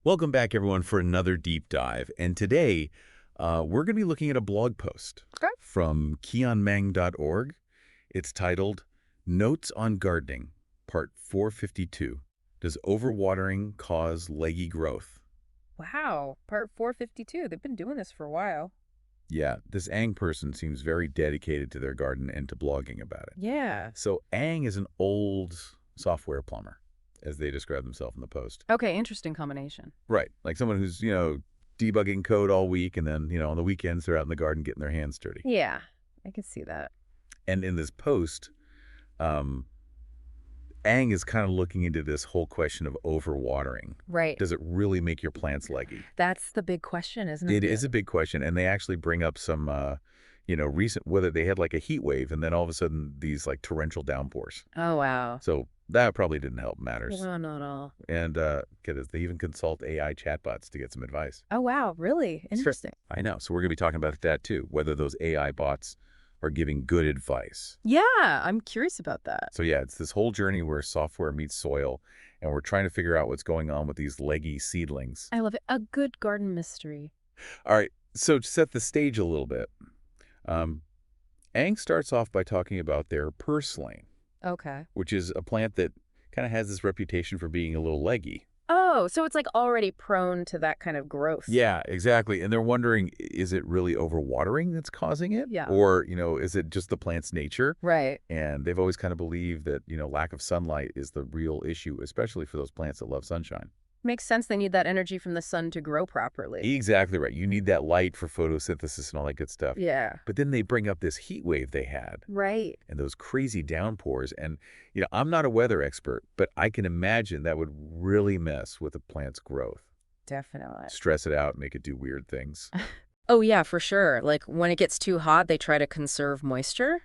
Welcome back, everyone, for another deep dive. And today, we're going to be looking at a blog post Okay. from keonmeng.org. It's titled, Notes on Gardening, Part 452. Does overwatering cause leggy growth? Wow, part 452. They've been doing this for a while. Yeah, this Ang person seems very dedicated to their garden and to blogging about it. Yeah. So Ang is an old software plumber, as they describe themselves in the post. Okay, interesting combination. Right, like someone who's, debugging code all week, and then, on the weekends they're out in the garden getting their hands dirty. Yeah, I can see that. And in this post, Ang is kind of looking into this whole question of overwatering. Right. Does it really make your plants leggy? That's the big question, isn't it? It is a big question, and they actually bring up some, recent, whether they had like a heat wave, and then all of a sudden these like torrential downpours. Oh, wow. So that probably didn't help matters. No, not at all. And get this, they even consult AI chatbots to get some advice. Oh, wow, really? Interesting. I know. So we're going to be talking about that too, whether those AI bots are giving good advice. Yeah, I'm curious about that. So yeah, it's this whole journey where software meets soil, and we're trying to figure out what's going on with these leggy seedlings. I love it. A good garden mystery. All right, so to set the stage a little bit, Ang starts off by talking about their purslane, Okay. which is a plant that kind of has this reputation for being a little leggy. Oh, so it's like already prone to that kind of growth. Yeah, exactly. And they're wondering, is it really overwatering that's causing it? Yeah. Or, is it just the plant's nature? Right. And they've always kind of believed that, lack of sunlight is the real issue, especially for those plants that love sunshine. Makes sense. They need that energy from the sun to grow properly. Exactly right. You need that light for photosynthesis and all that good stuff. Yeah. But then they bring up this heat wave they had Right. and those crazy downpours. And, I'm not a weather expert, but I can imagine that would really mess with a plant's growth. Definitely. Stress it out, make it do weird things. Oh, yeah, for sure. Like when it gets too hot, they try to conserve moisture,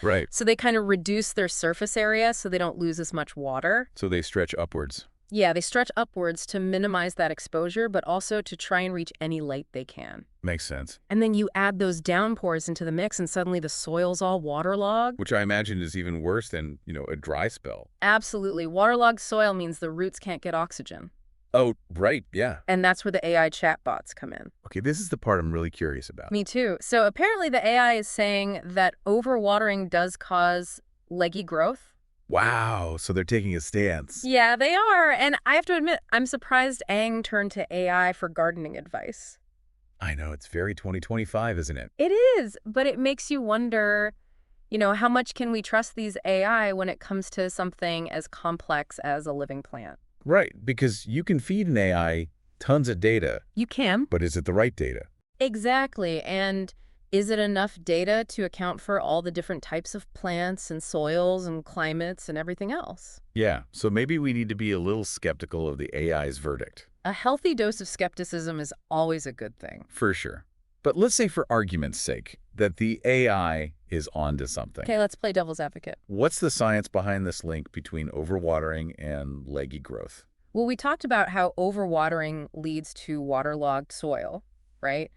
Right. So they kind of reduce their surface area so they don't lose as much water. So they stretch upwards. Yeah, they stretch upwards to minimize that exposure, but also to try and reach any light they can. Makes sense. And then you add those downpours into the mix and suddenly the soil's all waterlogged. Which I imagine is even worse than, a dry spell. Absolutely. Waterlogged soil means the roots can't get oxygen. Oh, right. Yeah. And that's where the AI chatbots come in. Okay, this is the part I'm really curious about. Me too. So apparently the AI is saying that overwatering does cause leggy growth. Wow. So they're taking a stance. Yeah, they are. And I have to admit, I'm surprised Aang turned to AI for gardening advice. I know. It's very 2025, isn't it? It is, but it makes you wonder, how much can we trust these AI when it comes to something as complex as a living plant? Right. Because you can feed an AI tons of data, You can. but is it the right data? Exactly. And is it enough data to account for all the different types of plants and soils and climates and everything else? Yeah. So maybe we need to be a little skeptical of the AI's verdict. A healthy dose of skepticism is always a good thing. For sure. But let's say for argument's sake that the AI is onto something. Okay, let's play devil's advocate. What's the science behind this link between overwatering and leggy growth? Well, we talked about how overwatering leads to waterlogged soil, right?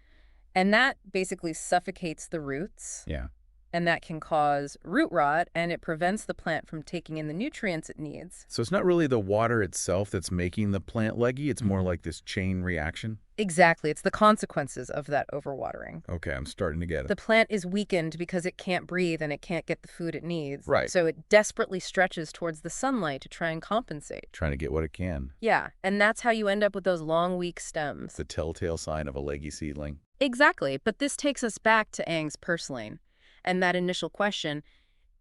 And that basically suffocates the roots. Yeah. And that can cause root rot, and it prevents the plant from taking in the nutrients it needs. So it's not really the water itself that's making the plant leggy. It's more like this chain reaction. Exactly. It's the consequences of that overwatering. Okay, I'm starting to get it. The plant is weakened because it can't breathe and it can't get the food it needs. Right. So it desperately stretches towards the sunlight to try and compensate. Trying to get what it can. Yeah, and that's how you end up with those long, weak stems. The telltale sign of a leggy seedling. Exactly. But this takes us back to Aang's purslane. And that initial question,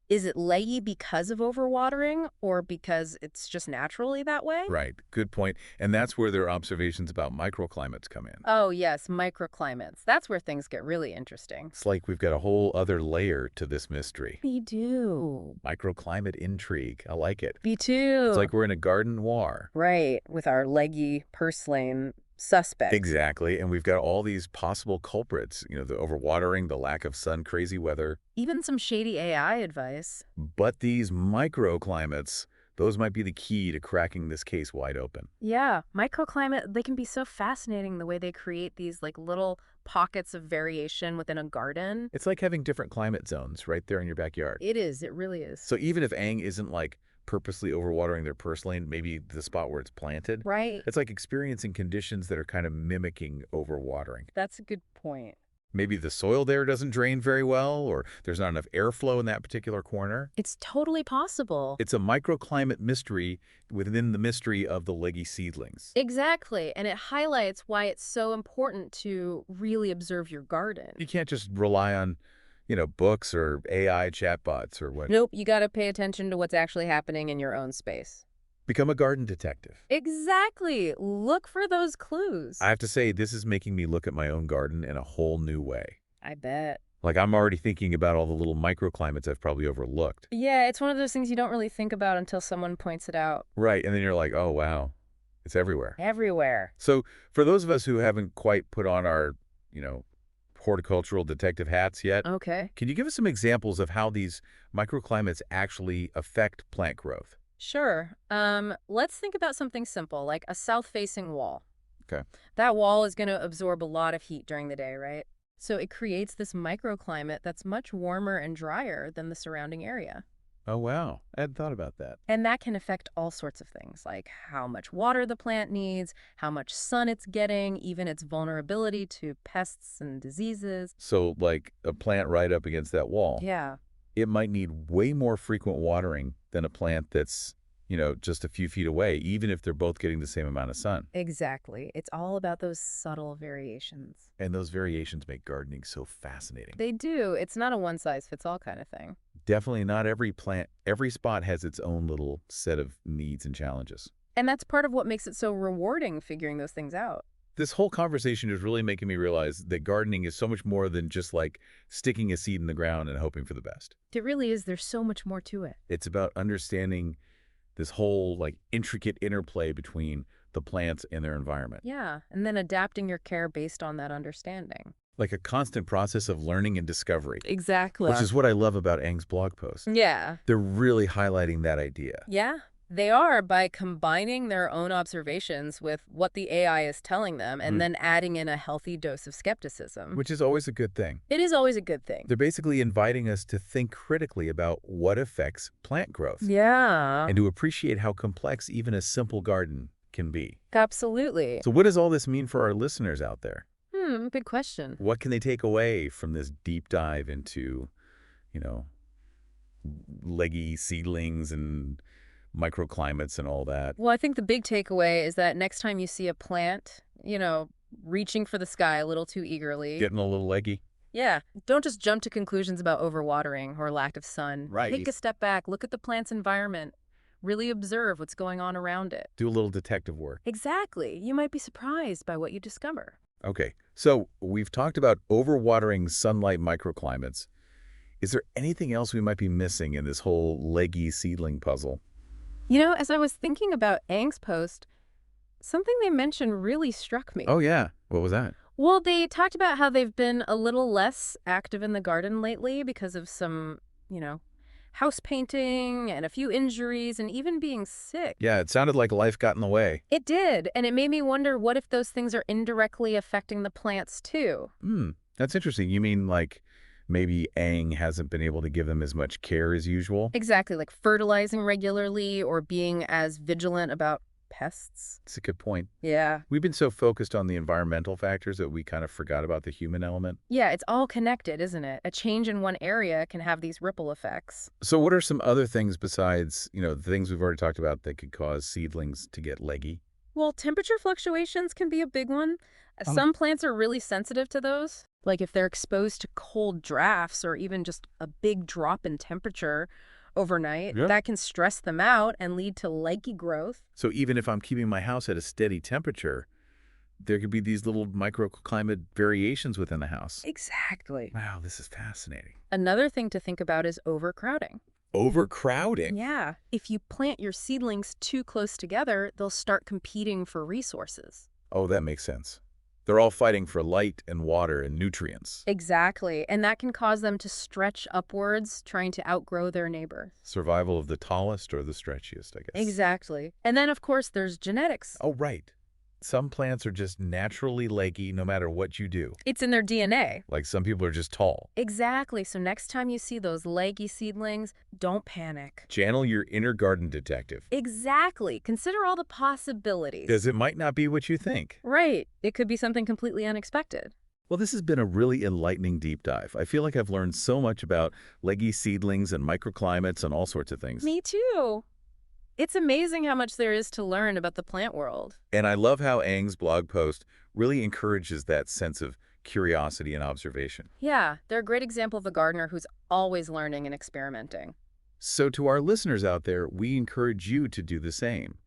is it leggy because of overwatering or because it's just naturally that way? Right. Good point. And that's where their observations about microclimates come in. Oh, yes, microclimates. That's where things get really interesting. It's like we've got a whole other layer to this mystery. Me too. Microclimate intrigue. I like it. Me too. It's like we're in a garden noir. Right, with our leggy purslane suspect. Exactly. And we've got all these possible culprits, the overwatering, the lack of sun, crazy weather. Even some shady AI advice. But these microclimates, those might be the key to cracking this case wide open. Yeah, microclimate, they can be so fascinating the way they create these like little pockets of variation within a garden. It's like having different climate zones right there in your backyard. It is, it really is. So even if Aang isn't like purposely overwatering their purslane, maybe the spot where it's planted. Right. It's like experiencing conditions that are kind of mimicking overwatering. That's a good point. Maybe the soil there doesn't drain very well, or there's not enough airflow in that particular corner. It's totally possible. It's a microclimate mystery within the mystery of the leggy seedlings. Exactly. And it highlights why it's so important to really observe your garden. You can't just rely on, books or AI chatbots or what. Nope, you got to pay attention to what's actually happening in your own space. Become a garden detective. Exactly. Look for those clues. I have to say, this is making me look at my own garden in a whole new way. I bet. Like, I'm already thinking about all the little microclimates I've probably overlooked. Yeah, it's one of those things you don't really think about until someone points it out. Right, and then you're like, oh, wow, it's everywhere. Everywhere. So for those of us who haven't quite put on our, horticultural detective hats yet, Okay. can you give us some examples of how these microclimates actually affect plant growth? Sure. Let's think about something simple, like a south-facing wall. Okay. That wall is going to absorb a lot of heat during the day, right? So it creates this microclimate that's much warmer and drier than the surrounding area. Oh, wow. I hadn't thought about that. And that can affect all sorts of things, like how much water the plant needs, how much sun it's getting, even its vulnerability to pests and diseases. So, like a plant right up against that wall, Yeah. it might need way more frequent watering than a plant that's, just a few feet away, even if they're both getting the same amount of sun. Exactly. It's all about those subtle variations. And those variations make gardening so fascinating. They do. It's not a one-size-fits-all kind of thing. Definitely not every plant, every spot has its own little set of needs and challenges. And that's part of what makes it so rewarding, figuring those things out. This whole conversation is really making me realize that gardening is so much more than just like sticking a seed in the ground and hoping for the best. It really is. There's so much more to it. It's about understanding this whole like intricate interplay between the plants and their environment. Yeah. And then adapting your care based on that understanding. Like a constant process of learning and discovery, Exactly. which is what I love about Ang's blog posts. Yeah. They're really highlighting that idea. Yeah. They are, by combining their own observations with what the AI is telling them and then adding in a healthy dose of skepticism. Which is always a good thing. It is always a good thing. They're basically inviting us to think critically about what affects plant growth Yeah. and to appreciate how complex even a simple garden can be. Absolutely. So what does all this mean for our listeners out there? Good question. What can they take away from this deep dive into, leggy seedlings and microclimates and all that? Well, I think the big takeaway is that next time you see a plant, reaching for the sky a little too eagerly. Getting a little leggy? Yeah. Don't just jump to conclusions about overwatering or lack of sun. Right. Take a step back, look at the plant's environment, really observe what's going on around it. Do a little detective work. Exactly. You might be surprised by what you discover. Okay, so we've talked about overwatering sunlight microclimates. Is there anything else we might be missing in this whole leggy seedling puzzle? As I was thinking about Ang's post, something they mentioned really struck me. Oh, yeah. What was that? Well, they talked about how they've been a little less active in the garden lately because of some, house painting and a few injuries and even being sick. Yeah, it sounded like life got in the way. It did, and it made me wonder what if those things are indirectly affecting the plants too? That's interesting. You mean like maybe Ang hasn't been able to give them as much care as usual? Exactly, like fertilizing regularly or being as vigilant about pests. It's a good point. Yeah. We've been so focused on the environmental factors that we kind of forgot about the human element. Yeah, it's all connected, isn't it? A change in one area can have these ripple effects. So what are some other things besides, the things we've already talked about that could cause seedlings to get leggy? Well, temperature fluctuations can be a big one. Some plants are really sensitive to those. Like if they're exposed to cold drafts or even just a big drop in temperature overnight, that can stress them out and lead to leggy growth. So even if I'm keeping my house at a steady temperature, there could be these little microclimate variations within the house. Exactly. Wow, this is fascinating. Another thing to think about is overcrowding. Overcrowding? Yeah. If you plant your seedlings too close together, they'll start competing for resources. Oh, that makes sense. They're all fighting for light and water and nutrients. Exactly. And that can cause them to stretch upwards, trying to outgrow their neighbor. Survival of the tallest or the stretchiest, I guess. Exactly. And then, of course, there's genetics. Oh, right. Some plants are just naturally leggy no matter what you do. It's in their DNA. Like some people are just tall. Exactly. So next time you see those leggy seedlings, don't panic. Channel your inner garden detective. Exactly. Consider all the possibilities. Because it might not be what you think. Right. It could be something completely unexpected. Well, this has been a really enlightening deep dive. I feel like I've learned so much about leggy seedlings and microclimates and all sorts of things. Me too. It's amazing how much there is to learn about the plant world. And I love how Aang's blog post really encourages that sense of curiosity and observation. Yeah, they're a great example of a gardener who's always learning and experimenting. So to our listeners out there, we encourage you to do the same.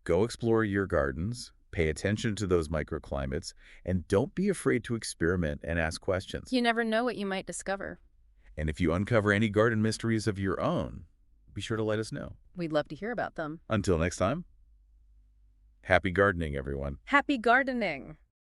Go explore your gardens, pay attention to those microclimates, and don't be afraid to experiment and ask questions. You never know what you might discover. And if you uncover any garden mysteries of your own, be sure to let us know. We'd love to hear about them. Until next time, happy gardening, everyone. Happy gardening!